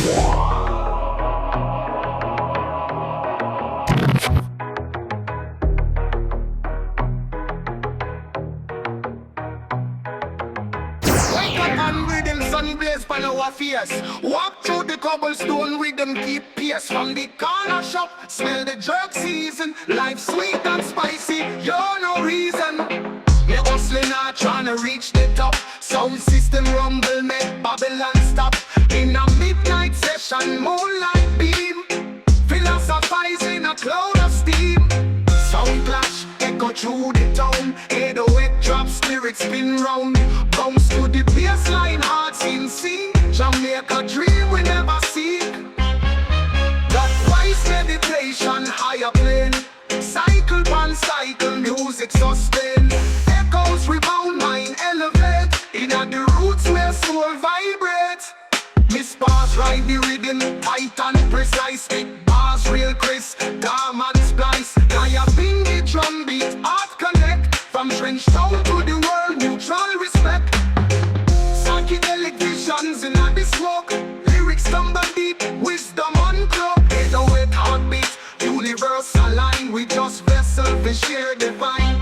Wake up and rhythm sun blaze pan our face. Walk through the cobblestone rhythm keep pace. From the corner shop, smell the jerk season. Life sweet and spicy, you're no reason. Me hustling hard tryna reach the top. Sound system rumble make Babylon stop. In a midnight session, moonlight beam, philosophizing a cloud of steam. Sound clash, echo through the town. 808 drops, lyrics spin round. Bounce to the bassline, hearts in sync. Jamaica dream we never see. That wise meditation, higher plane. Cycle pan cycle, music sustain. Echoes rebound, mind elevate. In the roots where soul vibrate. Miss bars ride the rhythm, tight and precise. Big bars real crisp, calm and splice. Kaya bing the drum beat, heart connect. From trench town to the world, mutual respect. Psychedelic visions in the smoke. Lyrics stumble deep, wisdom uncloaked. 808 heartbeat, universal line. We just vessel for share divine.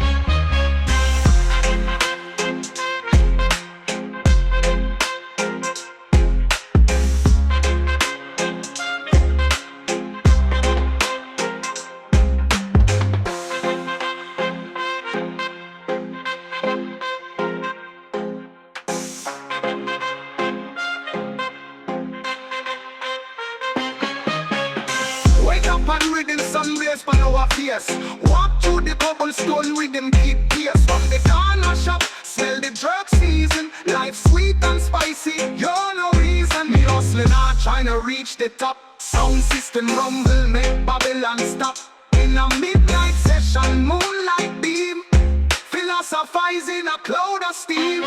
Wake up and rhythm sun blaze pan our face. Walk through the cobblestone rhythm keep pace. From the corner shop, smell the jerk season. Life sweet and spicy, you're no reason. Me hustling hard tryna reach the top. Sound system rumble make Babylon stop. In a midnight session, moonlight beam, philosophizing a cloud of steam.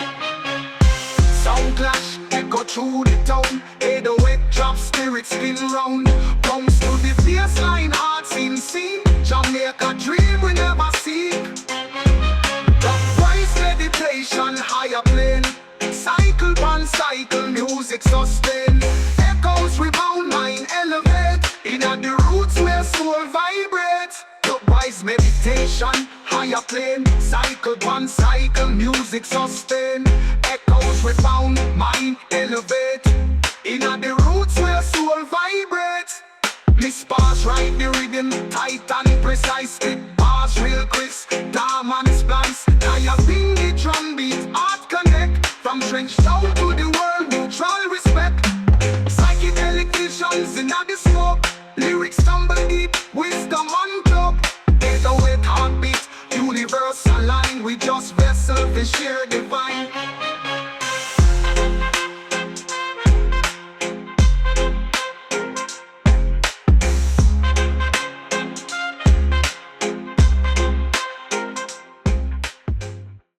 Sound clash, echo through the town. 808 drops, spirit spin round. Bounce to the bassline, hearts in sync. Jamaica dream we never see. Wise meditation, higher plane. Cycle pan cycle, music sustain. Echoes rebound, mind elevate. In the roots where soul vibrate. Wise meditation, higher plane. Cycle pan cycle, music sustain. Echoes rebound, mind elevate. In the roots where soul vibrate. Miss bars ride the rhythm, tight and precise. Big bars real crisp, calm and splice. Kaya bing the drum beat, heart connect. From trench town to the world, mutual respect. Psychedelic visions in the smoke. Lyrics stumble deep, wisdom uncloaked. 808 heartbeat, universal line. We just vessel for share divine.